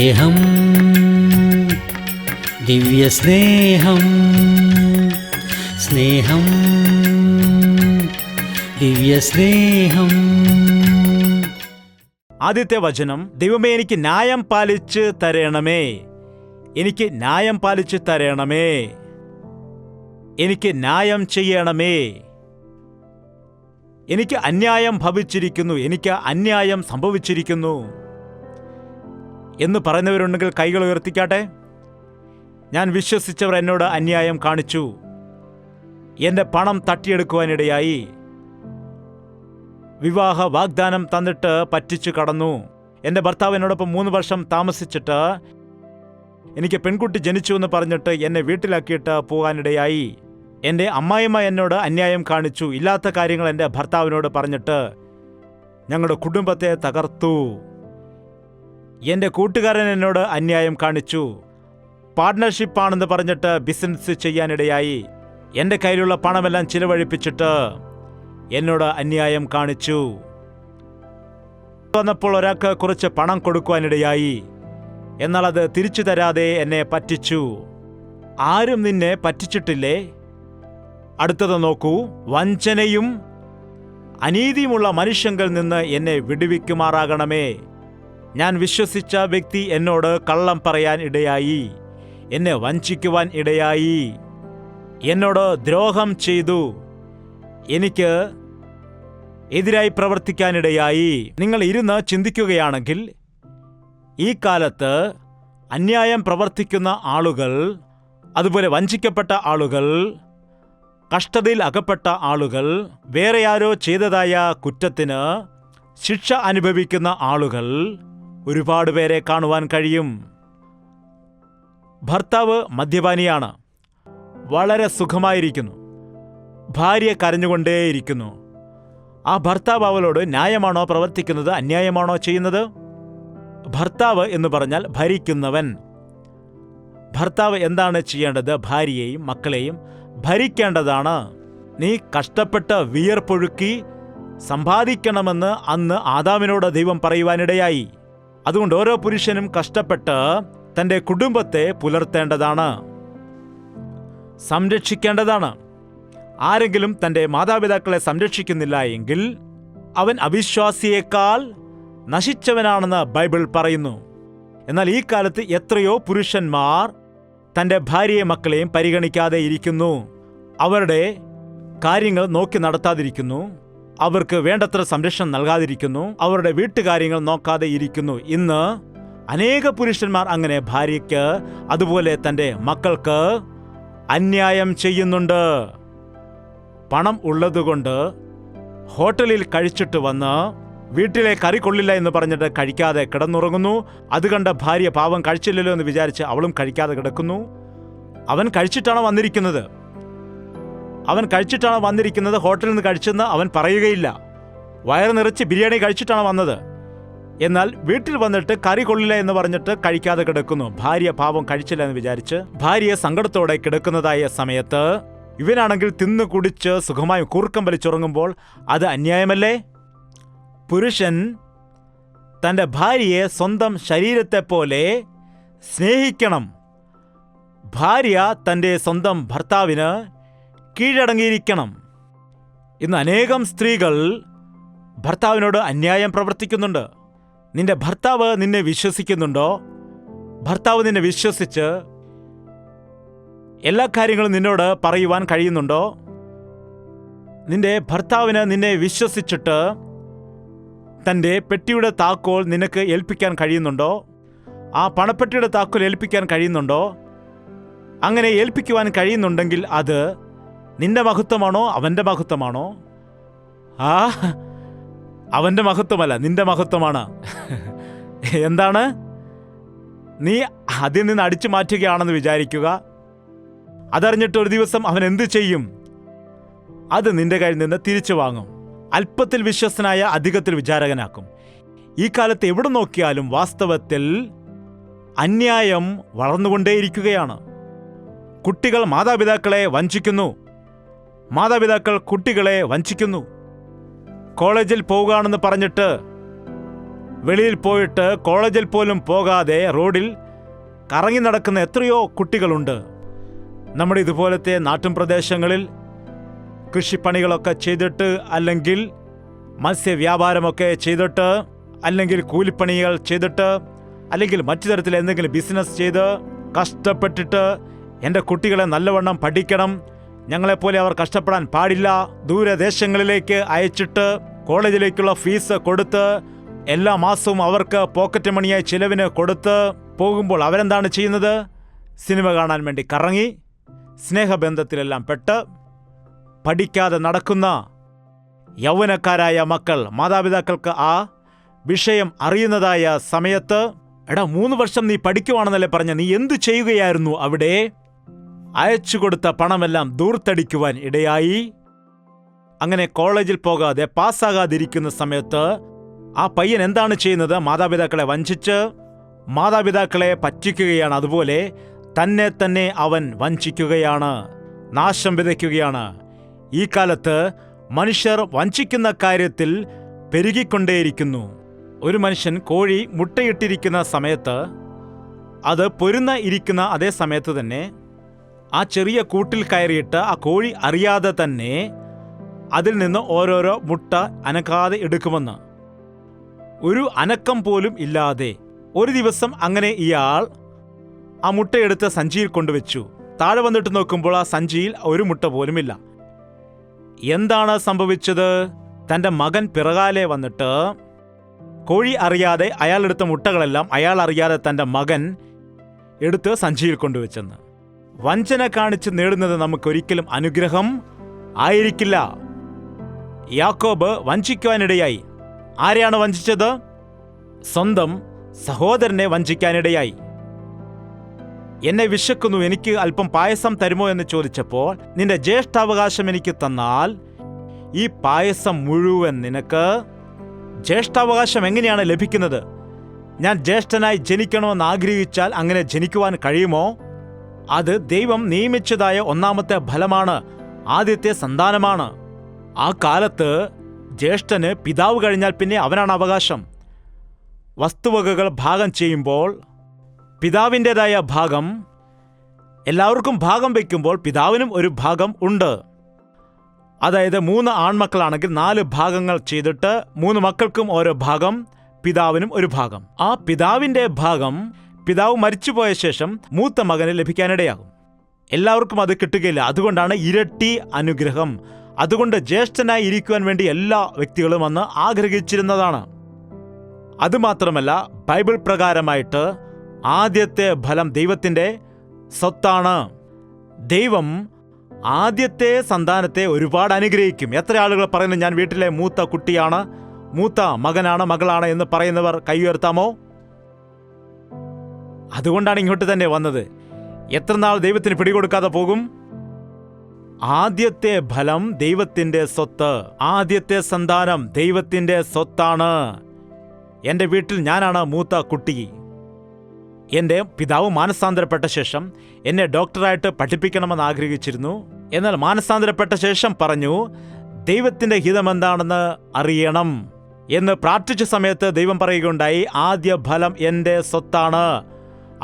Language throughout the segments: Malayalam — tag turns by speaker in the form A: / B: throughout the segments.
A: സ്നേഹം, ദിവ്യസ്നേഹം, സ്നേഹം, ദിവ്യസ്നേഹം.
B: ആദ്യത്തെ വചനം, ദൈവമേ എനിക്ക് ന്യായം പാലിച്ച് തരണമേ, എനിക്ക് ന്യായം പാലിച്ച് തരണമേ, എനിക്ക് ന്യായം ചെയ്യണമേ. എനിക്ക് അന്യായം ഭവിച്ചിരിക്കുന്നു, എനിക്ക് അന്യായം സംഭവിച്ചിരിക്കുന്നു എന്ന് പറയുന്നവരുണ്ടെങ്കിൽ കൈകൾ ഉയർത്തിക്കാട്ടെ. ഞാൻ വിശ്വസിച്ചവർ എന്നോട് അന്യായം കാണിച്ചു, എൻ്റെ പണം തട്ടിയെടുക്കുവാനിടയായി, വിവാഹ വാഗ്ദാനം തന്നിട്ട് പറ്റിച്ചു കടന്നു, എൻ്റെ ഭർത്താവ് എന്നോടൊപ്പം 3 വർഷം താമസിച്ചിട്ട് എനിക്ക് പെൺകുട്ടി ജനിച്ചു എന്ന് പറഞ്ഞിട്ട് എന്നെ വീട്ടിലാക്കിയിട്ട് പോകാനിടയായി, എൻ്റെ അമ്മായിമ്മ എന്നോട് അന്യായം കാണിച്ചു, ഇല്ലാത്ത കാര്യങ്ങൾ എൻ്റെ ഭർത്താവിനോട് പറഞ്ഞിട്ട് ഞങ്ങളുടെ കുടുംബത്തെ തകർത്തു, എൻ്റെ കൂട്ടുകാരൻ എന്നോട് അന്യായം കാണിച്ചു, പാർട്ട്ണർഷിപ്പാണെന്ന് പറഞ്ഞിട്ട് ബിസിനസ് ചെയ്യാനിടയായി, എൻ്റെ കയ്യിലുള്ള പണമെല്ലാം ചിലവഴിപ്പിച്ചിട്ട് എന്നോട് അന്യായം കാണിച്ചു. വന്നപ്പോൾ ഒരാൾക്ക് കുറച്ച് പണം കൊടുക്കുവാനിടയായി, എന്നാൽ അത് തിരിച്ചു തരാതെ എന്നെ പറ്റിച്ചു. ആരും നിന്നെ പറ്റിച്ചിട്ടില്ലേ? അടുത്തത് നോക്കൂ. വഞ്ചനയും അനീതിയുമുള്ള മനുഷ്യങ്കിൽ നിന്ന് എന്നെ വിടുവിക്കുമാറാകണമേ. ഞാൻ വിശ്വസിച്ച വ്യക്തി എന്നോട് കള്ളം പറയാൻ ഇടയായി, എന്നെ വഞ്ചിക്കുവാൻ ഇടയായി, എന്നോട് ദ്രോഹം ചെയ്തു, എനിക്ക് എതിരായി പ്രവർത്തിക്കാനിടയായി. നിങ്ങൾ ഇരുന്ന് ചിന്തിക്കുകയാണെങ്കിൽ ഈ കാലത്ത് അന്യായം പ്രവർത്തിക്കുന്ന ആളുകൾ, അതുപോലെ വഞ്ചിക്കപ്പെട്ട ആളുകൾ, കഷ്ടതയിൽ അകപ്പെട്ട ആളുകൾ, വേറെ ആരോ ചെയ്തതായ കുറ്റത്തിന് ശിക്ഷ അനുഭവിക്കുന്ന ആളുകൾ ഒരുപാട് പേരെ കാണുവാൻ കഴിയും. ഭർത്താവ് മദ്യപാനിയാണ്, വളരെ സുഖമായിരിക്കുന്നു, ഭാര്യ കരഞ്ഞുകൊണ്ടേയിരിക്കുന്നു. ആ ഭർത്താവ് അവളോട് ന്യായമാണോ പ്രവർത്തിക്കുന്നത്, അന്യായമാണോ ചെയ്യുന്നത്? ഭർത്താവ് എന്ന് പറഞ്ഞാൽ ഭരിക്കുന്നവൻ. ഭർത്താവ് എന്താണ് ചെയ്യേണ്ടത്? ഭാര്യയെയും മക്കളെയും ഭരിക്കേണ്ടതാണ്. നീ കഷ്ടപ്പെട്ട് വിയർപ്പൊഴുക്കി സമ്പാദിക്കണമെന്ന് അന്ന് ആദാമിനോട് ദൈവം പറയുവാനിടയായി. അതുകൊണ്ട് ഓരോ പുരുഷനും കഷ്ടപ്പെട്ട് തൻ്റെ കുടുംബത്തെ പുലർത്തേണ്ടതാണ്, സംരക്ഷിക്കേണ്ടതാണ്. ആരെങ്കിലും തൻ്റെ മാതാപിതാക്കളെ സംരക്ഷിക്കുന്നില്ല എങ്കിൽ അവൻ അവിശ്വാസിയേക്കാൾ നശിച്ചവനാണെന്ന് ബൈബിൾ പറയുന്നു. എന്നാൽ ഈ കാലത്ത് എത്രയോ പുരുഷന്മാർ തൻ്റെ ഭാര്യയെയും മക്കളെയും പരിഗണിക്കാതെ ഇരിക്കുന്നു, അവരുടെ കാര്യങ്ങൾ നോക്കി നടത്താതിരിക്കുന്നു, അവർക്ക് വേണ്ടത്ര സംരക്ഷണം നൽകാതിരിക്കുന്നു, അവരുടെ വീട്ടുകാര്യങ്ങൾ നോക്കാതെ ഇരിക്കുന്നു. ഇന്ന് അനേക പുരുഷന്മാർ അങ്ങനെ ഭാര്യയ്ക്ക് അതുപോലെ തൻ്റെ മക്കൾക്ക് അന്യായം ചെയ്യുന്നുണ്ട്. പണം ഉള്ളതുകൊണ്ട് ഹോട്ടലിൽ കഴിച്ചിട്ട് വന്ന് വീട്ടിലെ കറി കൊള്ളില്ല എന്ന് പറഞ്ഞിട്ട് കഴിക്കാതെ കിടന്നുറങ്ങുന്നു. അത് കണ്ട ഭാര്യ പാവം കഴിച്ചില്ലല്ലോ എന്ന് വിചാരിച്ച് അവളും കഴിക്കാതെ കിടക്കുന്നു. അവൻ കഴിച്ചിട്ടാണ് വന്നിരിക്കുന്നത്, ഹോട്ടലിൽ നിന്ന് കഴിച്ചെന്ന് അവൻ പറയുകയില്ല. വയറ് നിറച്ച് ബിരിയാണി കഴിച്ചിട്ടാണ് വന്നത്, എന്നാൽ വീട്ടിൽ വന്നിട്ട് കറി കൊള്ളില്ല എന്ന് പറഞ്ഞിട്ട് കഴിക്കാതെ കിടക്കുന്നു. ഭാര്യ പാവം കഴിച്ചില്ല എന്ന് വിചാരിച്ച് ഭാര്യ സങ്കടത്തോടെ കിടക്കുന്നതായ സമയത്ത് ഇവനാണെങ്കിൽ തിന്നു കുടിച്ച് സുഖമായി കൂർക്കം വലിച്ചുറങ്ങുമ്പോൾ അത് അന്യായമല്ലേ? പുരുഷൻ തൻ്റെ ഭാര്യയെ സ്വന്തം ശരീരത്തെ പോലെ സ്നേഹിക്കണം. ഭാര്യ തൻ്റെ സ്വന്തം ഭർത്താവിന് കീഴടങ്ങിയിരിക്കണം. ഇന്ന് അനേകം സ്ത്രീകൾ ഭർത്താവിനോട് അന്യായം പ്രവർത്തിക്കുന്നുണ്ട്. നിന്റെ ഭർത്താവ് നിന്നെ വിശ്വസിക്കുന്നുണ്ടോ? ഭർത്താവ് നിന്നെ വിശ്വസിച്ച് എല്ലാ കാര്യങ്ങളും നിന്നോട് പറയുവാൻ കഴിയുന്നുണ്ടോ? നിന്റെ ഭർത്താവിന് നിന്നെ വിശ്വസിച്ചിട്ട് തൻ്റെ പെട്ടിയുടെ താക്കോൽ നിനക്ക് ഏൽപ്പിക്കാൻ കഴിയുന്നുണ്ടോ? ആ പണപ്പെട്ടിയുടെ താക്കോൽ ഏൽപ്പിക്കാൻ കഴിയുന്നുണ്ടോ? അങ്ങനെ ഏൽപ്പിക്കുവാൻ കഴിയുന്നുണ്ടെങ്കിൽ അത് നിന്റെ മഹത്വമാണോ അവൻ്റെ മഹത്വമാണോ? അവൻ്റെ മഹത്വമല്ല, നിന്റെ മഹത്വമാണ്. എന്താണ്? നീ അതിൽ നിന്ന് അടിച്ചു മാറ്റുകയാണെന്ന് വിചാരിക്കുക. അതറിഞ്ഞിട്ട് ഒരു ദിവസം അവൻ എന്ത് ചെയ്യും? അത് നിന്റെ കയ്യിൽ നിന്ന് തിരിച്ചു വാങ്ങും. അല്പത്തിൽ വിശ്വസ്തനായ അധികത്തിൽ വിചാരകനാക്കും. ഈ കാലത്ത് എവിടെ നോക്കിയാലും വാസ്തവത്തിൽ അന്യായം വളർന്നുകൊണ്ടേയിരിക്കുകയാണ്. കുട്ടികൾ മാതാപിതാക്കളെ വഞ്ചിക്കുന്നു, മാതാപിതാക്കൾ കുട്ടികളെ വഞ്ചിക്കുന്നു. കോളേജിൽ പോവുകയാണെന്ന് പറഞ്ഞിട്ട് വെളിയിൽ പോയിട്ട് കോളേജിൽ പോലും പോകാതെ റോഡിൽ കറങ്ങി നടക്കുന്ന എത്രയോ കുട്ടികളുണ്ട്. നമ്മുടെ ഇതുപോലത്തെ നാട്ടിൻ പ്രദേശങ്ങളിൽ കൃഷിപ്പണികളൊക്കെ ചെയ്തിട്ട്, അല്ലെങ്കിൽ മത്സ്യവ്യാപാരമൊക്കെ ചെയ്തിട്ട്, അല്ലെങ്കിൽ കൂലിപ്പണികൾ ചെയ്തിട്ട്, അല്ലെങ്കിൽ മറ്റു തരത്തിൽ എന്തെങ്കിലും ബിസിനസ് ചെയ്ത് കഷ്ടപ്പെട്ടിട്ട് എൻ്റെ കുട്ടികളെ നല്ലവണ്ണം പഠിക്കണം, ഞങ്ങളെപ്പോലെ അവർ കഷ്ടപ്പെടാൻ പാടില്ല, ദൂരദേശങ്ങളിലേക്ക് അയച്ചിട്ട് കോളേജിലേക്കുള്ള ഫീസ് കൊടുത്ത് എല്ലാ മാസവും അവർക്ക് പോക്കറ്റ് മണിയായി ചിലവിന് കൊടുത്ത് പോകുമ്പോൾ അവരെന്താണ് ചെയ്യുന്നത്? സിനിമ കാണാൻ വേണ്ടി കറങ്ങി സ്നേഹബന്ധത്തിലെല്ലാം പെട്ട് പഠിക്കാതെ നടക്കുന്ന യൗവനക്കാരായ മക്കൾ. മാതാപിതാക്കൾക്ക് ആ വിഷയം അറിയുന്നതായ സമയത്ത്, എടാ 3 വർഷം നീ പഠിക്കുവാണെന്നല്ലേ പറഞ്ഞ, നീ എന്തു ചെയ്യുകയായിരുന്നു അവിടെ? അയച്ചു കൊടുത്ത പണമെല്ലാം ദൂർത്തടിക്കുവാൻ ഇടയായി. അങ്ങനെ കോളേജിൽ പോകാതെ പാസ്സാകാതിരിക്കുന്ന സമയത്ത് ആ പയ്യൻ എന്താണ് ചെയ്യുന്നത്? മാതാപിതാക്കളെ വഞ്ചിച്ച് മാതാപിതാക്കളെ പറ്റിക്കുകയാണ്. അതുപോലെ തന്നെ അവൻ വഞ്ചിക്കുകയാണ്, നാശം വിതയ്ക്കുകയാണ്. ഈ കാലത്ത് മനുഷ്യർ വഞ്ചിക്കുന്ന കാര്യത്തിൽ പെരുകിക്കൊണ്ടേയിരിക്കുന്നു. ഒരു മനുഷ്യൻ കോഴി മുട്ടയിട്ടിരിക്കുന്ന സമയത്ത്, അത് പൊരുന്ന ഇരിക്കുന്ന അതേ സമയത്ത് തന്നെ ആ ചെറിയ കൂട്ടിൽ കയറിയിട്ട് ആ കോഴി അറിയാതെ തന്നെ അതിൽ നിന്ന് ഓരോരോ മുട്ട അനക്കാതെ എടുക്കുമെന്ന്. ഒരു അനക്കം പോലും ഇല്ലാതെ ഒരു ദിവസം അങ്ങനെ ഇയാൾ ആ മുട്ടയെടുത്ത് സഞ്ചിയിൽ കൊണ്ടുവച്ചു. താഴെ വന്നിട്ട് നോക്കുമ്പോൾ ആ സഞ്ചിയിൽ ഒരു മുട്ട പോലുമില്ല. എന്താണ് സംഭവിച്ചത്? തൻ്റെ മകൻ പിറകാലെ വന്നിട്ട് കോഴി അറിയാതെ അയാൾ എടുത്ത മുട്ടകളെല്ലാം അയാൾ അറിയാതെ തൻ്റെ മകൻ എടുത്ത് സഞ്ചിയിൽ കൊണ്ടുവച്ചെന്ന്. വഞ്ചന കാണിച്ച് നേടുന്നത് നമുക്കൊരിക്കലും അനുഗ്രഹം ആയിരിക്കില്ല. യാക്കോബ് വഞ്ചിക്കുവാനിടയായി. ആരെയാണ് വഞ്ചിച്ചത്? സ്വന്തം സഹോദരനെ വഞ്ചിക്കാനിടയായി. എന്നെ വിശക്കുന്നു, എനിക്ക് അല്പം പായസം തരുമോ എന്ന് ചോദിച്ചപ്പോൾ, നിന്റെ ജ്യേഷ്ഠാവകാശം എനിക്ക് തന്നാൽ ഈ പായസം മുഴുവൻ നിനക്ക്. ജ്യേഷ്ഠാവകാശം എങ്ങനെയാണ് ലഭിക്കുന്നത്? ഞാൻ ജ്യേഷ്ഠനായി ജനിക്കണമെന്ന് ആഗ്രഹിച്ചാൽ അങ്ങനെ ജനിക്കുവാൻ കഴിയുമോ? അത് ദൈവം നിയമിച്ചതായ ഒന്നാമത്തെ ഫലമാണ്, ആദ്യത്തെ സന്താനമാണ്. ആ കാലത്ത് ജ്യേഷ്ഠന് പിതാവ് കഴിഞ്ഞാൽ പിന്നെ അവനാണ് അവകാശം. വസ്തുവകകൾ ഭാഗം ചെയ്യുമ്പോൾ പിതാവിൻ്റെതായ ഭാഗം എല്ലാവർക്കും ഭാഗം വയ്ക്കുമ്പോൾ പിതാവിനും ഒരു ഭാഗം ഉണ്ട്. അതായത് 3 ആൺമക്കളാണെങ്കിൽ 4 ഭാഗങ്ങൾ ചെയ്തിട്ട് 3 മക്കൾക്കും ഓരോ ഭാഗം, പിതാവിനും ഒരു ഭാഗം. ആ പിതാവിൻ്റെ ഭാഗം പിതാവ് മരിച്ചുപോയ ശേഷം മൂത്ത മകന് ലഭിക്കാനിടയാകും. എല്ലാവർക്കും അത് കിട്ടുകയില്ല. അതുകൊണ്ടാണ് ഇരട്ടി അനുഗ്രഹം. അതുകൊണ്ട് ജ്യേഷ്ഠനായി ഇരിക്കുവാൻ വേണ്ടി എല്ലാ വ്യക്തികളും അന്ന് ആഗ്രഹിച്ചിരുന്നതാണ്. അതുമാത്രമല്ല, ബൈബിൾ പ്രകാരമായിട്ട് ആദ്യത്തെ ഫലം ദൈവത്തിൻ്റെ സ്വത്താണ്. ദൈവം ആദ്യത്തെ സന്താനത്തെ ഒരുപാട് അനുഗ്രഹിക്കും. എത്ര ആളുകൾ പറയുന്നു, ഞാൻ വീട്ടിലെ മൂത്ത കുട്ടിയാണ്, മൂത്ത മകനാണ്, മകളാണ് എന്ന് പറയുന്നവർ കൈ ഉയർത്താമോ? അതുകൊണ്ടാണ് ഇങ്ങോട്ട് തന്നെ വന്നത്. എത്ര നാൾ ദൈവത്തിന് പിടികൊടുക്കാതെ പോകും? ആദ്യത്തെ ഫലം ദൈവത്തിൻ്റെ സ്വത്ത്, ആദ്യത്തെ സന്താനം ദൈവത്തിൻ്റെ സ്വത്താണ്. എൻ്റെ വീട്ടിൽ ഞാനാണ് മൂത്ത കുട്ടി. എൻ്റെ പിതാവ് മാനസാന്തരപ്പെട്ട ശേഷം എന്നെ ഡോക്ടറായിട്ട് പഠിപ്പിക്കണമെന്ന് ആഗ്രഹിച്ചിരുന്നു. എന്നാൽ മാനസാന്തരപ്പെട്ട ശേഷം പറഞ്ഞു, ദൈവത്തിൻ്റെ ഹിതമെന്താണെന്ന് അറിയണം എന്ന് പ്രാർത്ഥിച്ച സമയത്ത് ദൈവം പറയുകയുണ്ടായി, ആദ്യ ഫലം എൻ്റെ സ്വത്താണ്,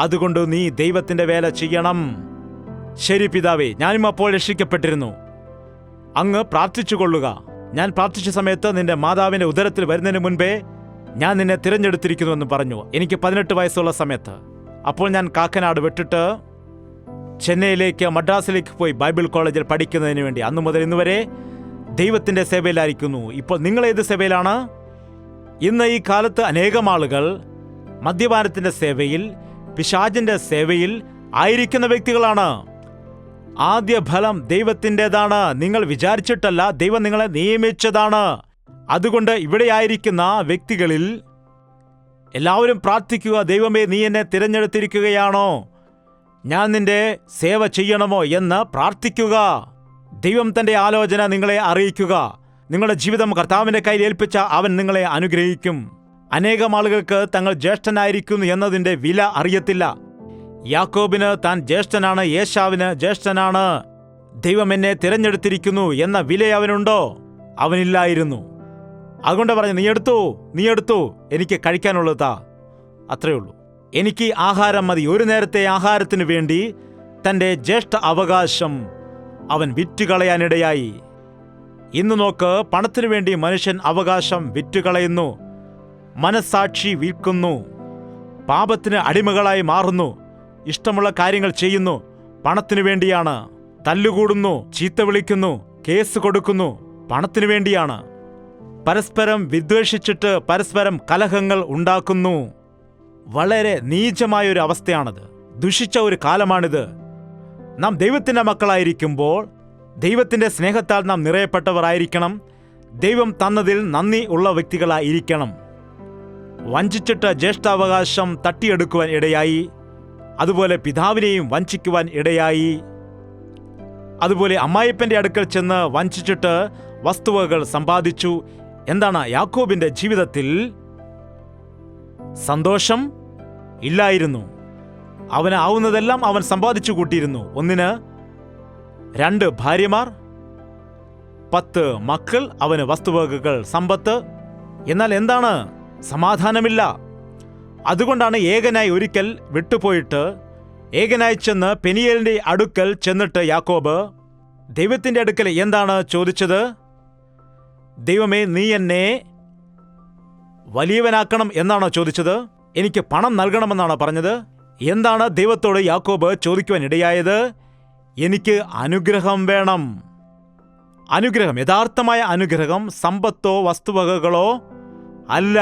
B: അതുകൊണ്ട് നീ ദൈവത്തിൻ്റെ വേല ചെയ്യണം. ശരി പിതാവേ, ഞാനും അപ്പോൾ രക്ഷിക്കപ്പെട്ടിരുന്നു. അങ്ങ് പ്രാർത്ഥിച്ചു കൊള്ളുക. ഞാൻ പ്രാർത്ഥിച്ച സമയത്ത് നിന്റെ മാതാവിൻ്റെ ഉദരത്തിൽ വരുന്നതിന് മുൻപേ ഞാൻ നിന്നെ തിരഞ്ഞെടുത്തിരിക്കുന്നുവെന്ന് പറഞ്ഞു. എനിക്ക് 18 വയസ്സുള്ള സമയത്ത്. അപ്പോൾ ഞാൻ കാക്കനാട് വിട്ടിട്ട് ചെന്നൈയിലേക്ക്, മദ്രാസിലേക്ക് പോയി ബൈബിൾ കോളേജിൽ പഠിക്കുന്നതിന് വേണ്ടി അന്നു മുതൽ ഇന്ന് വരെ ദൈവത്തിൻ്റെ സേവയിലായിരിക്കുന്നു. ഇപ്പോൾ നിങ്ങളേത് സേവയിലാണ്? ഇന്ന് ഈ കാലത്ത് അനേകം ആളുകൾ മദ്യപാനത്തിൻ്റെ സേവയിൽ, പിശാചിൻ്റെ സേവയിൽ ആയിരിക്കുന്ന വ്യക്തികളാണ്. ആദ്യ ഫലം ദൈവത്തിൻ്റെതാണ്. നിങ്ങൾ വിചാരിച്ചിട്ടല്ല, ദൈവം നിങ്ങളെ നിയമിച്ചതാണ്. അതുകൊണ്ട് ഇവിടെയായിരിക്കുന്ന വ്യക്തികളിൽ എല്ലാവരും പ്രാർത്ഥിക്കുക, ദൈവമേ നീ എന്നെ തിരഞ്ഞെടുത്തിരിക്കുകയാണോ, ഞാൻ നിന്റെ സേവ ചെയ്യണമോ എന്ന് പ്രാർത്ഥിക്കുക. ദൈവം തൻ്റെ ആലോചന നിങ്ങളെ അറിയിക്കുക. നിങ്ങളുടെ ജീവിതം കർത്താവിൻ്റെ കയ്യിൽ ഏൽപ്പിച്ച അവൻ നിങ്ങളെ അനുഗ്രഹിക്കും. അനേകം ആളുകൾക്ക് തങ്ങൾ ജ്യേഷ്ഠനായിരിക്കുന്നു എന്നതിൻ്റെ വില അറിയത്തില്ല. യാക്കോബിന് താൻ ജ്യേഷ്ഠനാണ്, ഏശാവിന് ജ്യേഷ്ഠനാണ്, ദൈവം എന്നെ തിരഞ്ഞെടുത്തിരിക്കുന്നു എന്ന വില അവനുണ്ടോ? അവനില്ലായിരുന്നു. അതുകൊണ്ട് പറഞ്ഞു, നീ എടുത്തോ, എനിക്ക് കഴിക്കാനുള്ളത് താ. അത്രയേ ഉള്ളൂ. എനിക്ക് ആഹാരം മതി. ഒരു നേരത്തെ ആഹാരത്തിന് വേണ്ടി തൻ്റെ ജ്യേഷ്ഠ അവകാശം അവൻ വിറ്റുകളയാനിടയായി. ഇന്ന് നോക്ക്, പണത്തിനു വേണ്ടി മനുഷ്യൻ അവകാശം വിറ്റുകളയുന്നു, മനസ്സാക്ഷി വിൽക്കുന്നു, പാപത്തിന് അടിമകളായി മാറുന്നു, ഇഷ്ടമുള്ള കാര്യങ്ങൾ ചെയ്യുന്നു. പണത്തിനു വേണ്ടിയാണ്. തല്ലുകൂടുന്നു, ചീത്ത വിളിക്കുന്നു, കേസ് കൊടുക്കുന്നു. പണത്തിനു വേണ്ടിയാണ്. പരസ്പരം വിദ്വേഷിച്ചിട്ട് പരസ്പരം കലഹങ്ങൾ ഉണ്ടാക്കുന്നു. വളരെ നീചമായൊരു അവസ്ഥയാണത്. ദുഷിച്ച ഒരു കാലമാണിത്. നാം ദൈവത്തിൻ്റെ മക്കളായിരിക്കുമ്പോൾ ദൈവത്തിൻ്റെ സ്നേഹത്താൽ നാം നിറയപ്പെട്ടവർ ആയിരിക്കണം. ദൈവം തന്നതിൽ നന്ദി ഉള്ള വ്യക്തികളായിരിക്കണം. വഞ്ചിച്ചിട്ട് ജ്യേഷ്ഠാവകാശം തട്ടിയെടുക്കുവാൻ ഇടയായി. അതുപോലെ പിതാവിനെയും വഞ്ചിക്കുവാൻ ഇടയായി. അതുപോലെ അമ്മായിപ്പൻ്റെ അടുക്കൽ ചെന്ന് വഞ്ചിച്ചിട്ട് വസ്തുവകൾ സമ്പാദിച്ചു. എന്താണ്? യാക്കോബിന്റെ ജീവിതത്തിൽ സന്തോഷം ഇല്ലായിരുന്നു. അവന് ആവുന്നതെല്ലാം അവൻ സമ്പാദിച്ചു കൂട്ടിയിരുന്നു. 1 2 ഭാര്യമാർ, 10 മക്കൾ, അവന് വസ്തുവകകൾ, സമ്പത്ത്. എന്നാൽ എന്താണ്? സമാധാനമില്ല. അതുകൊണ്ടാണ് ഏകനായി ഒരിക്കൽ വിട്ടുപോയിട്ട് ഏകനായി ചെന്ന് പെനിയേലിന്റെ അടുക്കൽ ചെന്നിട്ട് യാക്കോബ് ദൈവത്തിന്റെ അടുക്കൽ എന്താണ് ചോദിച്ചത്? ദൈവമേ, നീ എന്നെ വലിയവനാക്കണം എന്നാണോ ചോദിച്ചത്? എനിക്ക് പണം നൽകണമെന്നാണോ പറഞ്ഞത്? എന്താണ് ദൈവത്തോട് യാക്കോബ് ചോദിക്കുവാൻ ഇടയായത്? എനിക്ക് അനുഗ്രഹം വേണം. അനുഗ്രഹം, യഥാർത്ഥമായ അനുഗ്രഹം സമ്പത്തോ വസ്തുവകകളോ അല്ല,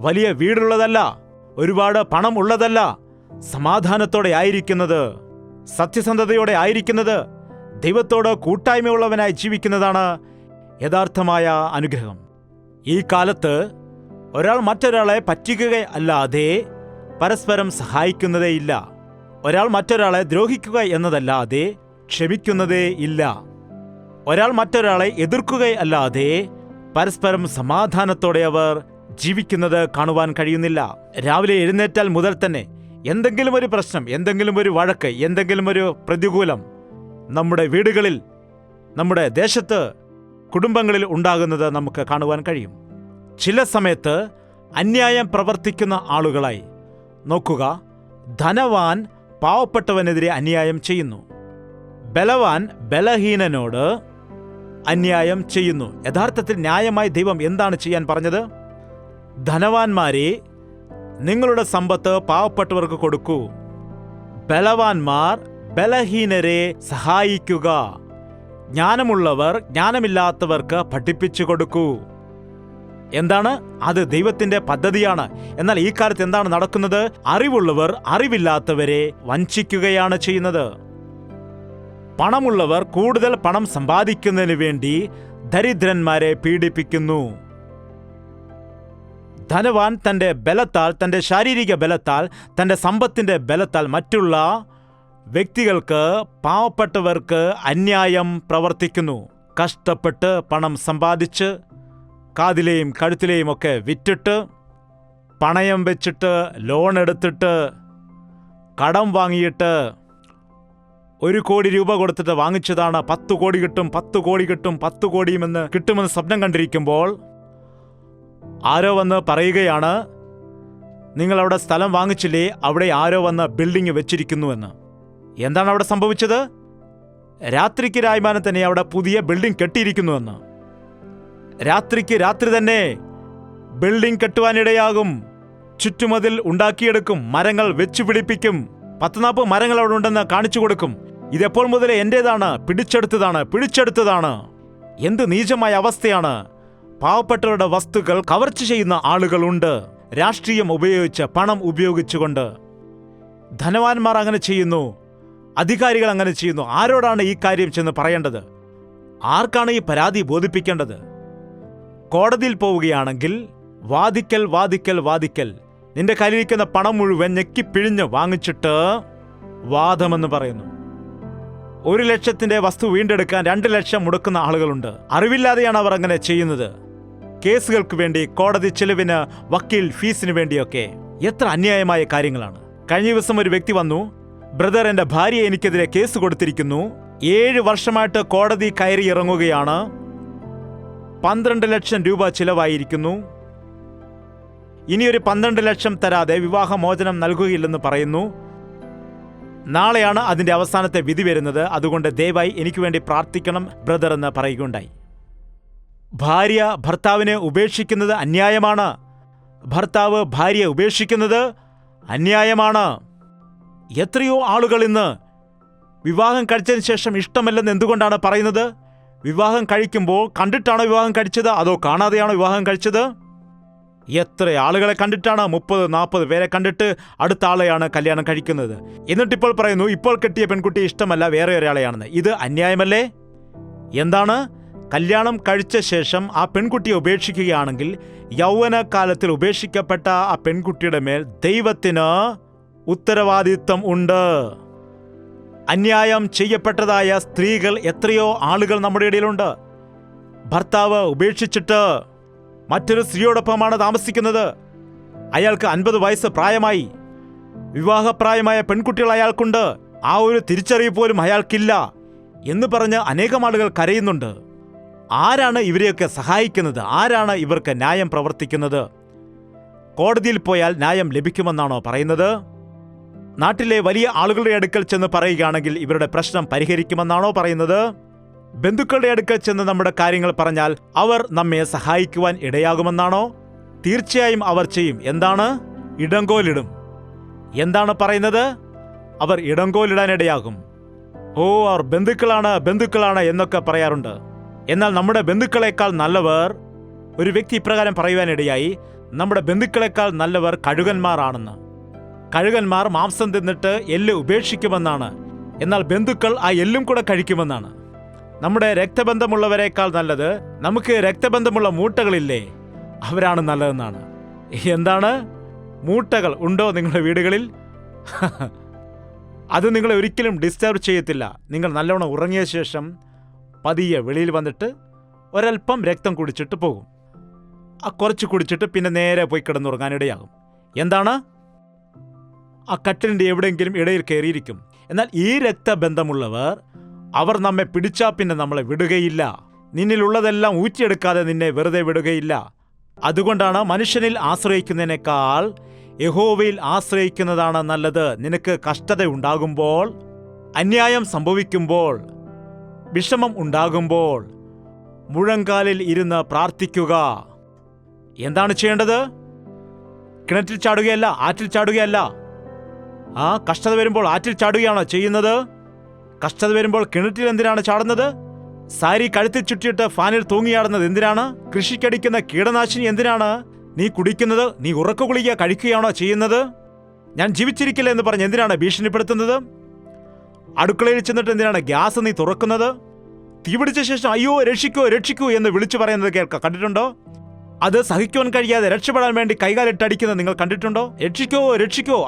B: വലിയ വീടുള്ളതല്ല, ഒരുപാട് പണം ഉള്ളതല്ല. സമാധാനത്തോടെ ആയിരിക്കുന്നത്, സത്യസന്ധതയോടെ ആയിരിക്കുന്നത്, ദൈവത്തോട് കൂട്ടായ്മയുള്ളവനായി ജീവിക്കുന്നതാണ് യഥാർത്ഥമായ അനുഗ്രഹം. ഈ കാലത്ത് ഒരാൾ മറ്റൊരാളെ പറ്റിക്കുകയല്ലാതെ പരസ്പരം സഹായിക്കുന്നതേയില്ല. ഒരാൾ മറ്റൊരാളെ ദ്രോഹിക്കുക എന്നതല്ലാതെ ക്ഷമിക്കുന്നതേ ഇല്ല. ഒരാൾ മറ്റൊരാളെ എതിർക്കുകയല്ലാതെ പരസ്പരം സമാധാനത്തോടെ അവർ ജീവിക്കുന്നത് കാണുവാൻ കഴിയുന്നില്ല. രാവിലെ എഴുന്നേറ്റാൽ മുതൽ തന്നെ എന്തെങ്കിലും ഒരു പ്രശ്നം, എന്തെങ്കിലും ഒരു വഴക്ക്, എന്തെങ്കിലും ഒരു പ്രതികൂലം നമ്മുടെ വീടുകളിൽ, നമ്മുടെ ദേശത്ത്, കുടുംബങ്ങളിൽ ഉണ്ടാകുന്നത് നമുക്ക് കാണുവാൻ കഴിയും. ചില സമയത്ത് അന്യായം പ്രവർത്തിക്കുന്ന ആളുകളായി നോക്കുക. ധനവാൻ പാവപ്പെട്ടവനെതിരെ അന്യായം ചെയ്യുന്നു. ബലവാൻ ബലഹീനനോട് അന്യായം ചെയ്യുന്നു. യഥാർത്ഥത്തിൽ ന്യായമായി ദൈവം എന്താണ് ചെയ്യാൻ പറഞ്ഞത്? ധനവാന്മാരെ, നിങ്ങളുടെ സമ്പത്ത് പാവപ്പെട്ടവർക്ക് കൊടുക്കൂ. ബലവാന്മാർ ബലഹീനരെ സഹായിക്കുക. ജ്ഞാനമുള്ളവർ ജ്ഞാനമില്ലാത്തവർക്ക് പഠിപ്പിച്ചു കൊടുക്കൂ. എന്താണ്? അത് ദൈവത്തിന്റെ പദ്ധതിയാണ്. എന്നാൽ ഈ കാലത്ത് എന്താണ് നടക്കുന്നത്? അറിവുള്ളവർ അറിവില്ലാത്തവരെ വഞ്ചിക്കുകയാണ് ചെയ്യുന്നത്. പണമുള്ളവർ കൂടുതൽ പണം സമ്പാദിക്കുന്നതിന് വേണ്ടി ദരിദ്രന്മാരെ പീഡിപ്പിക്കുന്നു. ധനവാൻ തന്റെ ബലത്താൽ, തന്റെ ശാരീരിക ബലത്താൽ, തന്റെ സമ്പത്തിന്റെ ബലത്താൽ മറ്റുള്ള വ്യക്തികൾക്ക്, പാവപ്പെട്ടവർക്ക് അന്യായം പ്രവർത്തിക്കുന്നു. കഷ്ടപ്പെട്ട് പണം സമ്പാദിച്ച് കാതിലെയും കഴുത്തിലെയും ഒക്കെ വിറ്റിട്ട്, പണയം വെച്ചിട്ട്, ലോൺ എടുത്തിട്ട്, കടം വാങ്ങിയിട്ട് 1 കോടി രൂപ കൊടുത്തിട്ട് വാങ്ങിച്ചതാണ് 10 കോടി കിട്ടും, 10 കോടി കിട്ടും, 10 കോടിയുമെന്ന് കിട്ടുമെന്ന് സ്വപ്നം കണ്ടിരിക്കുമ്പോൾ ആരോ വന്ന് പറയുകയാണ്, നിങ്ങളവിടെ സ്ഥലം വാങ്ങിച്ചില്ലേ, അവിടെ ആരോ വന്ന് ബിൽഡിംഗ് വെച്ചിരിക്കുന്നുവെന്ന്. എന്താണ് അവിടെ സംഭവിച്ചത്? രാത്രിക്ക് രായ്മാനം തന്നെ അവിടെ പുതിയ ബിൽഡിംഗ് കെട്ടിയിരിക്കുന്നുവെന്ന്. രാത്രിക്ക് രാത്രി തന്നെ ബിൽഡിംഗ് കെട്ടുവാനിടയാകും. ചുറ്റുമതിൽ ഉണ്ടാക്കിയെടുക്കും, മരങ്ങൾ വെച്ചു പിടിപ്പിക്കും, 10-40 മരങ്ങൾ അവിടെ ഉണ്ടെന്ന് കാണിച്ചു കൊടുക്കും. ഇതെപ്പോൾ മുതലേ എന്റേതാണ്, പിടിച്ചെടുത്തതാണ്. എന്ത് നീചമായ അവസ്ഥയാണ്! പാവപ്പെട്ടവരുടെ വസ്തുക്കൾ കവർച്ച ചെയ്യുന്ന ആളുകളുണ്ട്, രാഷ്ട്രീയം ഉപയോഗിച്ച്, പണം ഉപയോഗിച്ചുകൊണ്ട്. ധനവാന്മാർ അങ്ങനെ ചെയ്യുന്നു, അധികാരികൾ അങ്ങനെ ചെയ്യുന്നു. ആരോടാണ് ഈ കാര്യം ചെന്ന് പറയേണ്ടത്? ആർക്കാണ് ഈ പരാതി ബോധിപ്പിക്കേണ്ടത്? കോടതിയിൽ പോവുകയാണെങ്കിൽ വാദിക്കൽ. നിന്റെ കയ്യിലിരിക്കുന്ന പണം മുഴുവൻ ഞെക്കിപ്പിഴിഞ്ഞ് വാങ്ങിച്ചിട്ട് വാദമെന്ന് പറയുന്നു. 1 ലക്ഷത്തിന്റെ വസ്തു വീണ്ടെടുക്കാൻ 2 ലക്ഷം മുടക്കുന്ന ആളുകളുണ്ട്. അറിവില്ലാതെയാണ് അവർ അങ്ങനെ ചെയ്യുന്നത്. കേസുകൾക്ക് വേണ്ടി, കോടതി ചെലവിന്, വക്കീൽ ഫീസിന് വേണ്ടിയൊക്കെ. എത്ര അന്യായമായ കാര്യങ്ങളാണ്! കഴിഞ്ഞ ദിവസം ഒരു വ്യക്തി വന്നു, ബ്രദർ, എന്റെ ഭാര്യ എനിക്കെതിരെ കേസ് കൊടുത്തിരിക്കുന്നു. 7 വർഷമായിട്ട് കോടതി കയറി ഇറങ്ങുകയാണ്. 12 ലക്ഷം രൂപ ചിലവായിരിക്കുന്നു. ഇനിയൊരു 12 ലക്ഷം തരാതെ വിവാഹമോചനം നൽകുകയില്ലെന്ന് പറയുന്നു. നാളെയാണ് അതിൻ്റെ അവസാനത്തെ വിധി വരുന്നത്. അതുകൊണ്ട് ദയവായി എനിക്ക് വേണ്ടി പ്രാർത്ഥിക്കണം ബ്രദർ എന്ന് പറയുകയുണ്ടായി. ഭാര്യ ഭർത്താവിനെ ഉപേക്ഷിക്കുന്നത് അന്യായമാണ്. ഭർത്താവ് ഭാര്യയെ ഉപേക്ഷിക്കുന്നത് അന്യായമാണ്. എത്രയോ ആളുകൾ ഇന്ന് വിവാഹം കഴിച്ചതിന് ശേഷം ഇഷ്ടമല്ലെന്ന് എന്തുകൊണ്ടാണ് പറയുന്നത്? വിവാഹം കഴിക്കുമ്പോൾ കണ്ടിട്ടാണോ വിവാഹം കഴിച്ചത്, അതോ കാണാതെയാണോ വിവാഹം കഴിച്ചത്? എത്ര ആളുകളെ കണ്ടിട്ടാണ്? 30-40 പേരെ കണ്ടിട്ട് അടുത്ത ആളെയാണ് കല്യാണം കഴിക്കുന്നത്. എന്നിട്ടിപ്പോൾ പറയുന്നു ഇപ്പോൾ കെട്ടിയ പെൺകുട്ടി ഇഷ്ടമല്ല, വേറെ ഒരാളെയാണെന്ന്. ഇത് അന്യായമല്ലേ? എന്താണ്? കല്യാണം കഴിച്ച ശേഷം ആ പെൺകുട്ടിയെ ഉപേക്ഷിക്കുകയാണെങ്കിൽ യൗവനകാലത്തിൽ ഉപേക്ഷിക്കപ്പെട്ട ആ പെൺകുട്ടിയുടെ മേൽ ദൈവത്തിന് ഉത്തരവാദിത്വം ഉണ്ട്. അന്യായം ചെയ്യപ്പെട്ടതായ സ്ത്രീകൾ എത്രയോ ആളുകൾ നമ്മുടെ ഇടയിലുണ്ട്. ഭർത്താവ് ഉപേക്ഷിച്ചിട്ട് മറ്റൊരു സ്ത്രീയോടൊപ്പമാണ് താമസിക്കുന്നത്. അയാൾക്ക് 50 വയസ്സ് പ്രായമായി. വിവാഹപ്രായമായ പെൺകുട്ടികൾ അയാൾക്കുണ്ട്. ആ ഒരു തിരിച്ചറിവ് പോലും അയാൾക്കില്ല എന്ന് പറഞ്ഞ് അനേകം ആളുകൾ കരയുന്നുണ്ട്. ആരാണ് ഇവരെയൊക്കെ സഹായിക്കുന്നത്? ആരാണ് ഇവർക്ക് ന്യായം പ്രവർത്തിക്കുന്നത്? കോടതിയിൽ പോയാൽ ന്യായം ലഭിക്കുമെന്നാണോ പറയുന്നത്? നാട്ടിലെ വലിയ ആളുകളുടെ അടുക്കൽ ചെന്ന് പറയുകയാണെങ്കിൽ ഇവരുടെ പ്രശ്നം പരിഹരിക്കുമെന്നാണോ പറയുന്നത്? ബന്ധുക്കളുടെ അടുക്കൽ ചെന്ന് നമ്മുടെ കാര്യങ്ങൾ പറഞ്ഞാൽ അവർ നമ്മെ സഹായിക്കുവാൻ ഇടയാകുമെന്നാണോ? തീർച്ചയായും അവർ ചെയ്യും. എന്താണ്? ഇടങ്കോലിടും. എന്താണ് പറയുന്നത്? അവർ ഇടങ്കോലിടാനിടയാകും. ഓ, അവർ ബന്ധുക്കളാണ് എന്നൊക്കെ പറയാറുണ്ട്. എന്നാൽ നമ്മുടെ ബന്ധുക്കളെക്കാൾ നല്ലവർ, ഒരു വ്യക്തി ഇപ്രകാരം പറയുവാനിടയായി, നമ്മുടെ ബന്ധുക്കളെക്കാൾ നല്ലവർ കഴുകന്മാരാണെന്ന്. കഴുകന്മാർ മാംസം തിന്നിട്ട് എല്ല് ഉപേക്ഷിക്കുമെന്നാണ്. എന്നാൽ ബന്ധുക്കൾ ആ എല്ലും കൂടെ കഴിക്കുമെന്നാണ്. നമ്മുടെ രക്തബന്ധമുള്ളവരെക്കാൾ നല്ലത് നമുക്ക് രക്തബന്ധമുള്ള മൂട്ടകളില്ലേ, അവരാണ് നല്ലതെന്നാണ്. എന്താണ്? മൂട്ടകൾ ഉണ്ടോ നിങ്ങളുടെ വീടുകളിൽ? അത് നിങ്ങളെ ഒരിക്കലും ഡിസ്റ്റർബ് ചെയ്യത്തില്ല. നിങ്ങൾ നല്ലവണ്ണം ഉറങ്ങിയ ശേഷം പതിയെ വെളിയിൽ വന്നിട്ട് ഒരൽപ്പം രക്തം കുടിച്ചിട്ട് പോകും. കുറച്ച് കുടിച്ചിട്ട് പിന്നെ നേരെ പോയി കിടന്നുറങ്ങാനിടയാകും. എന്താണ്? ആ കട്ടിലിൻ്റെ എവിടെയെങ്കിലും ഇടയിൽ കയറിയിരിക്കും. എന്നാൽ ഈ രക്തബന്ധമുള്ളവർ, അവർ നമ്മെ പിടിച്ചാൽ പിന്നെ നമ്മളെ വിടുകയില്ല. നിന്നിലുള്ളതെല്ലാം ഊറ്റിയെടുക്കാതെ നിന്നെ വെറുതെ വിടുകയില്ല. അതുകൊണ്ടാണ് മനുഷ്യനിൽ ആശ്രയിക്കുന്നതിനേക്കാൾ യഹോവയിൽ ആശ്രയിക്കുന്നതാണ് നല്ലത്. നിനക്ക് കഷ്ടത ഉണ്ടാകുമ്പോൾ, അന്യായം സംഭവിക്കുമ്പോൾ, വിഷമം ഉണ്ടാകുമ്പോൾ മുഴങ്കാലിൽ ഇരുന്ന് പ്രാർത്ഥിക്കുക. എന്താണ് ചെയ്യേണ്ടത്? കിണറ്റിൽ ചാടുകയല്ല, ആറ്റിൽ ചാടുകയല്ല. കഷ്ടത വരുമ്പോൾ ആറ്റിൽ ചാടുകയാണോ ചെയ്യുന്നത്? കഷ്ടത വരുമ്പോൾ കിണറ്റിൽ എന്തിനാണ് ചാടുന്നത്? സാരി കഴുത്തിൽ ചുറ്റിയിട്ട് ഫാനിൽ തൂങ്ങിയാടുന്നത് എന്തിനാണ്? കൃഷിക്കടിക്കുന്ന കീടനാശിനി എന്തിനാണ് നീ കുടിക്കുന്നത്? നീ ഉറക്ക ഗുളിക കഴിക്കുകയാണോ ചെയ്യുന്നത്? ഞാൻ ജീവിച്ചിരിക്കില്ല എന്ന് പറഞ്ഞ് എന്തിനാണ് ഭീഷണിപ്പെടുത്തുന്നത്? അടുക്കളയിൽ ചെന്നിട്ട് എന്തിനാണ് ഗ്യാസ് നീ തുറക്കുന്നത്? തീപിടിച്ച ശേഷം അയ്യോ രക്ഷിക്കൂ എന്ന് വിളിച്ചു പറയുന്നത് കണ്ടിട്ടുണ്ടോ? അത് സഹിക്കുവാൻ കഴിയാതെ രക്ഷപ്പെടാൻ വേണ്ടി കൈകാലിട്ടടിക്കുന്നത് നിങ്ങൾ കണ്ടിട്ടുണ്ടോ? രക്ഷിക്കോ.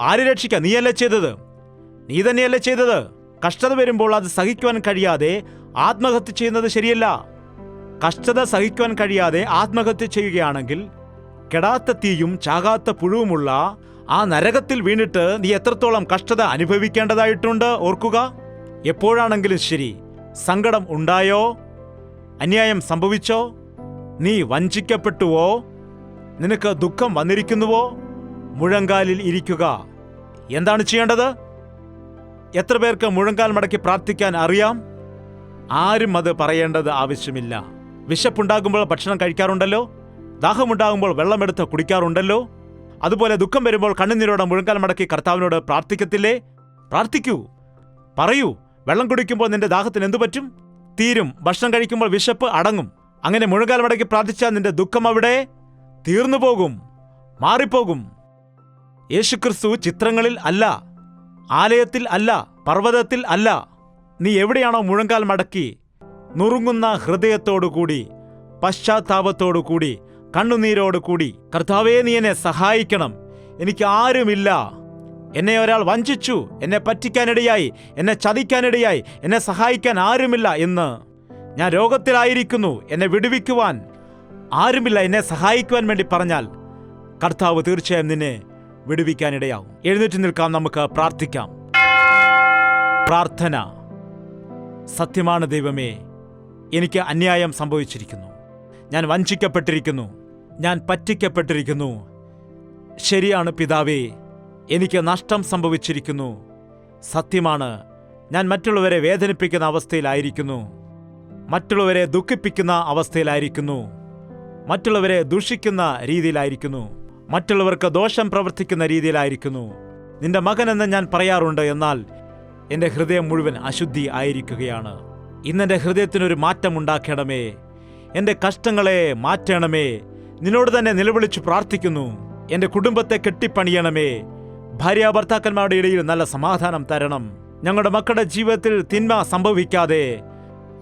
B: ആര് രക്ഷിക്കുക? നീയല്ലേ ചെയ്തത്? നീ തന്നെയല്ലേ ചെയ്തത്? കഷ്ടത വരുമ്പോൾ അത് സഹിക്കുവാൻ കഴിയാതെ ആത്മഹത്യ ചെയ്യുന്നത് ശരിയല്ല. കഷ്ടത സഹിക്കുവാൻ കഴിയാതെ ആത്മഹത്യ ചെയ്യുകയാണെങ്കിൽ കെടാത്ത തീയും ചാകാത്ത പുഴുവുമുള്ള ആ നരകത്തിൽ വീണിട്ട് നീ എത്രത്തോളം കഷ്ടത അനുഭവിക്കേണ്ടതായിട്ടുണ്ട് ഓർക്കുക. എപ്പോഴാണെങ്കിലും ശരി, സങ്കടം ഉണ്ടായോ? അന്യായം സംഭവിച്ചോ? നീ വഞ്ചിക്കപ്പെട്ടുവോ? നിനക്ക് ദുഃഖം വന്നിരിക്കുന്നുവോ? മുഴങ്കാലിൽ ഇരിക്കുക. എന്താണ് ചെയ്യേണ്ടത്? എത്ര പേർക്ക് മുഴങ്കാൽ മടക്കി പ്രാർത്ഥിക്കാൻ അറിയാം? ആരും അത് പറയേണ്ടത് ആവശ്യമില്ല. വിശപ്പുണ്ടാകുമ്പോൾ ഭക്ഷണം കഴിക്കാറുണ്ടല്ലോ, ദാഹമുണ്ടാകുമ്പോൾ വെള്ളമെടുത്ത് കുടിക്കാറുണ്ടല്ലോ. അതുപോലെ ദുഃഖം വരുമ്പോൾ കണ്ണുനീരോടെ മുഴങ്കാൽ മടക്കി കർത്താവിനോട് പ്രാർത്ഥിക്കത്തില്ലേ? പ്രാർത്ഥിക്കൂ, പറയൂ. വെള്ളം കുടിക്കുമ്പോൾ നിന്റെ ദാഹത്തിന് എന്തു പറ്റും? തീരും. ഭക്ഷണം കഴിക്കുമ്പോൾ വിശപ്പ് അടങ്ങും. അങ്ങനെ മുഴങ്കാൽ മടക്കി പ്രാർത്ഥിച്ചാൽ നിന്റെ ദുഃഖം അവിടെ തീർന്നു പോകും, മാറിപ്പോകും. യേശുക്രിസ്തു ചിത്രങ്ങളിൽ അല്ല, ആലയത്തിൽ അല്ല, പർവ്വതത്തിൽ അല്ല. നീ എവിടെയാണോ മുഴങ്കാൽ മടക്കി നുറുങ്ങുന്ന ഹൃദയത്തോടുകൂടി, പശ്ചാത്താപത്തോടുകൂടി, കണ്ണുനീരോടുകൂടി കർത്താവേ നീ എന്നെ സഹായിക്കണം, എനിക്ക് ആരുമില്ല, എന്നെ ഒരാൾ വഞ്ചിച്ചു, എന്നെ പറ്റിക്കാനിടയായി, എന്നെ ചതിക്കാനിടയായി, എന്നെ സഹായിക്കാൻ ആരുമില്ല എന്ന്, ഞാൻ രോഗത്തിലായിരിക്കുന്നു, എന്നെ വിടുവിക്കുവാൻ ആരുമില്ല, എന്നെ സഹായിക്കുവാൻ വേണ്ടി പറഞ്ഞാൽ കർത്താവ് തീർച്ചയായും നിന്നെ വിടുവിക്കാനിടയാവും. എഴുന്നേറ്റ് നിൽക്കാം, നമുക്ക് പ്രാർത്ഥിക്കാം. പ്രാർത്ഥന. സത്യമാണ് ദൈവമേ, എനിക്ക് അന്യായം സംഭവിച്ചിരിക്കുന്നു. ഞാൻ വഞ്ചിക്കപ്പെട്ടിരിക്കുന്നു, ഞാൻ പറ്റിക്കപ്പെട്ടിരിക്കുന്നു. ശരിയാണ് പിതാവേ, എനിക്ക് നഷ്ടം സംഭവിച്ചിരിക്കുന്നു. സത്യമാണ്, ഞാൻ മറ്റുള്ളവരെ വേദനിപ്പിക്കുന്ന അവസ്ഥയിലായിരിക്കുന്നു, മറ്റുള്ളവരെ ദുഃഖിപ്പിക്കുന്ന അവസ്ഥയിലായിരിക്കുന്നു, മറ്റുള്ളവരെ ദുഷിക്കുന്ന രീതിയിലായിരിക്കുന്നു, മറ്റുള്ളവർക്ക് ദോഷം പ്രവർത്തിക്കുന്ന രീതിയിലായിരിക്കുന്നു. നിന്റെ മകനെന്ന് ഞാൻ പറയാറുണ്ട്, എന്നാൽ എൻ്റെ ഹൃദയം മുഴുവൻ അശുദ്ധി ആയിരിക്കുകയാണ്. ഇന്നെൻ്റെ ഹൃദയത്തിനൊരു മാറ്റമുണ്ടാക്കണമേ, എൻ്റെ കഷ്ടങ്ങളെ മാറ്റണമേ. നിന്നോട് തന്നെ നിലവിളിച്ചു പ്രാർത്ഥിക്കുന്നു. എൻ്റെ കുടുംബത്തെ കെട്ടിപ്പണിയണമേ. ഭാര്യ ഭർത്താക്കന്മാരുടെ ഇടയിൽ നല്ല സമാധാനം തരണം. ഞങ്ങളുടെ മക്കളുടെ ജീവിതത്തിൽ തിന്മ സംഭവിക്കാതെ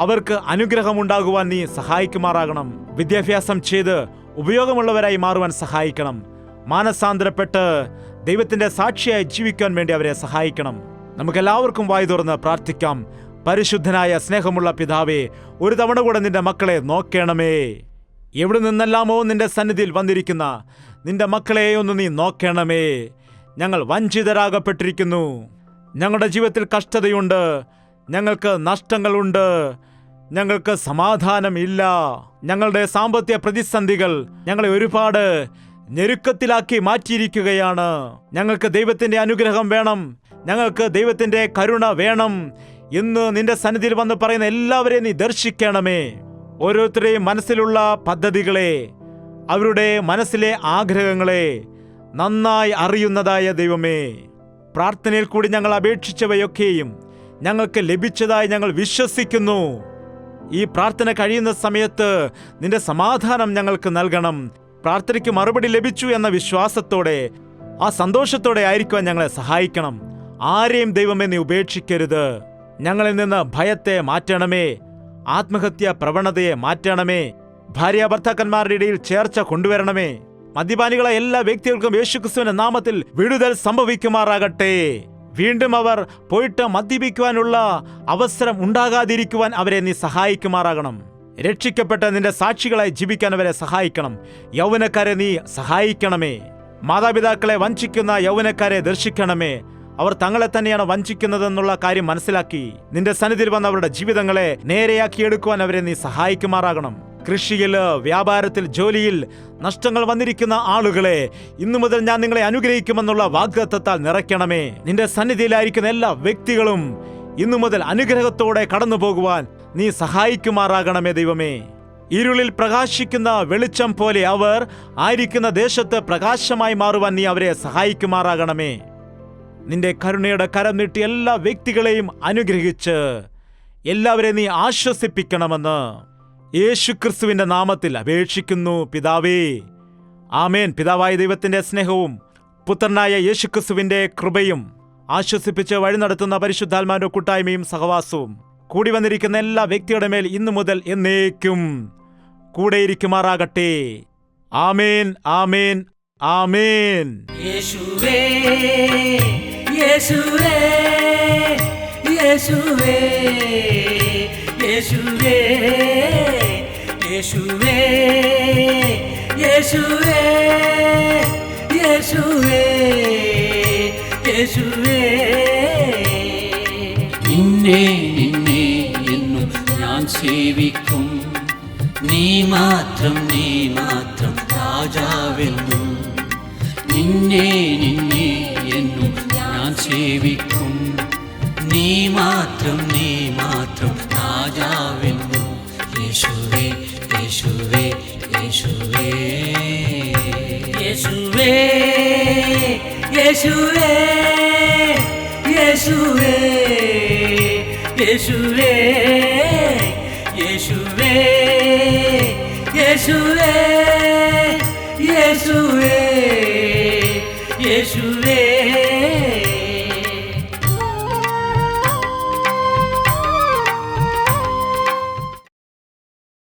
B: അവർക്ക് അനുഗ്രഹമുണ്ടാകുവാൻ നീ സഹായിക്കുമാറാകണം. വിദ്യാഭ്യാസം ചെയ്ത് ഉപയോഗമുള്ളവരായി മാറുവാൻ സഹായിക്കണം. മാനസാന്തരപ്പെട്ട് ദൈവത്തിൻ്റെ സാക്ഷിയായി ജീവിക്കാൻ വേണ്ടി അവരെ സഹായിക്കണം. നമുക്കെല്ലാവർക്കും വായി തുറന്ന് പ്രാർത്ഥിക്കാം. പരിശുദ്ധനായ സ്നേഹമുള്ള പിതാവേ, ഒരു തവണ കൂടെ നിന്റെ മക്കളെ നോക്കണമേ. എവിടെ നിന്നെല്ലാമോ നിന്റെ സന്നിധിയിൽ വന്നിരിക്കുന്ന നിന്റെ മക്കളെ ഒന്ന് നീ നോക്കണമേ. ഞങ്ങൾ വഞ്ചിതരാകപ്പെട്ടിരിക്കുന്നു. ഞങ്ങളുടെ ജീവിതത്തിൽ കഷ്ടതയുണ്ട്, ഞങ്ങൾക്ക് നഷ്ടങ്ങളുണ്ട്, ഞങ്ങൾക്ക് സമാധാനമില്ല. ഞങ്ങളുടെ സാമ്പത്തിക പ്രതിസന്ധികൾ ഞങ്ങളെ ഒരുപാട് ഞെരുക്കത്തിലാക്കി മാറ്റിയിരിക്കുകയാണ്. ഞങ്ങൾക്ക് ദൈവത്തിൻ്റെ അനുഗ്രഹം വേണം, ഞങ്ങൾക്ക് ദൈവത്തിൻ്റെ കരുണ വേണം എന്ന് നിന്റെ സന്നിധിയിൽ വന്ന് പറയുന്ന എല്ലാവരെയും നീ ദർശിക്കണമേ. ഓരോരുത്തരുടെയും മനസ്സിലുള്ള പദ്ധതികളെ, അവരുടെ മനസ്സിലെ ആഗ്രഹങ്ങളെ നന്നായി അറിയുന്നതായ ദൈവമേ, പ്രാർത്ഥനയിൽ കൂടി ഞങ്ങൾ അപേക്ഷിച്ചവയൊക്കെയും ഞങ്ങൾക്ക് ലഭിച്ചതായി ഞങ്ങൾ വിശ്വസിക്കുന്നു. ഈ പ്രാർത്ഥന കഴിയുന്ന സമയത്ത് നിന്റെ സമാധാനം ഞങ്ങൾക്ക് നൽകണം. പ്രാർത്ഥനയ്ക്ക് മറുപടി ലഭിച്ചു എന്ന വിശ്വാസത്തോടെ, ആ സന്തോഷത്തോടെ ആയിരിക്കുവാൻ ഞങ്ങളെ സഹായിക്കണം. ആരെയും ദൈവമേ നീ ഉപേക്ഷിക്കരുത്. ഞങ്ങളിൽ നിന്ന് ഭയത്തെ മാറ്റണമേ, ആത്മഹത്യ പ്രവണതയെ മാറ്റണമേ, ഭാര്യ ഭർത്താക്കന്മാരുടെ ഇടയിൽ ചേർച്ച കൊണ്ടുവരണമേ. മദ്യപാനികളെ എല്ലാ വ്യക്തികൾക്കും യേശുക്രിസ്തുവിന്റെ നാമത്തിൽ വിടുതൽ സംഭവിക്കുമാറാകട്ടെ. വീണ്ടും അവർ പോയിട്ട് മദ്യപിക്കുവാനുള്ള അവസരം ഉണ്ടാകാതിരിക്കുവാൻ അവരെ നീ സഹായിക്കുമാറാകണം. രക്ഷിക്കപ്പെട്ട നിന്റെ സാക്ഷികളായി ജീവിക്കാൻ അവരെ സഹായിക്കണം. യൗവനക്കാരെ നീ സഹായിക്കണമേ. മാതാപിതാക്കളെ വഞ്ചിക്കുന്ന യൗവനക്കാരെ ദർശിക്കണമേ. അവർ തങ്ങളെ തന്നെയാണ് വഞ്ചിക്കുന്നതെന്നുള്ള കാര്യം മനസ്സിലാക്കി നിന്റെ സന്നിധിയിൽ വന്ന അവരുടെ ജീവിതങ്ങളെ നേരെയാക്കിയെടുക്കുവാൻ അവരെ നീ സഹായിക്കുമാറാകണം. കൃഷിയിൽ, വ്യാപാരത്തിൽ, ജോലിയിൽ നഷ്ടങ്ങൾ വന്നിരിക്കുന്ന ആളുകളെ ഇന്നു മുതൽ ഞാൻ നിങ്ങളെ അനുഗ്രഹിക്കുമെന്നുള്ള വാഗ്ദത്തത്താൽ നിറയ്ക്കണമേ. നിന്റെ സന്നിധിയിലായിരിക്കുന്ന എല്ലാ വ്യക്തികളും ഇന്നു മുതൽ അനുഗ്രഹത്തോടെ കടന്നു പോകുവാൻ നീ സഹായിക്കുമാറാകണമേ ദൈവമേ. ഇരുളിൽ പ്രകാശിക്കുന്ന വെളിച്ചം പോലെ അവർ ആയിരിക്കുന്ന ദേശത്ത് പ്രകാശമായി മാറുവാൻ നീ അവരെ സഹായിക്കുമാറാകണമേ. നിന്റെ കരുണയുടെ കരം നീട്ടി എല്ലാ വ്യക്തികളെയും അനുഗ്രഹിച്ച് എല്ലാവരെയും നീ ആശ്വസിപ്പിക്കണമെന്ന് യേശുക്രിസ്തുവിന്റെ നാമത്തിൽ അപേക്ഷിക്കുന്നു പിതാവേ. ആമേൻ. പിതാവായ ദൈവത്തിന്റെ സ്നേഹവും പുത്രനായ യേശുക്രിസ്തുവിന്റെ കൃപയും ആശ്വസിപ്പിച്ച് വഴി നടത്തുന്ന പരിശുദ്ധാത്മാവിന്റെ കൂട്ടായ്മയും സഹവാസവും കൂടി വന്നിരിക്കുന്ന എല്ലാ വ്യക്തിയുടെ മേൽ ഇന്നു മുതൽ എന്നേക്കും കൂടെയിരിക്കുമാറാകട്ടെ. ആമേൻ, ആമേൻ, ആമേൻ.
A: യേശുവേ, യേശുവേ, യേശുവേ, യേശുവേ, യേശുവേ, യേശുവേ, യേശുവേ, യേശുവേ. നിന്നെ നിന്നെ എന്നും ഞാൻ സേവിക്കും, നീ മാത്രം രാജാവെന്നും. നിന്നെ നിന്നെ എന്നും ഞാൻ സേവിക്കും, നീ മാത്രം രാജാവെന്നും. യേശുവേ, യേശുവേ, യേശുവേ, യേശുവേ, യേശുവേ, യേശുവേ, യേശുവേ, യേശുവേ, യേശുവേ, യേശുവേ, യേശുവേ.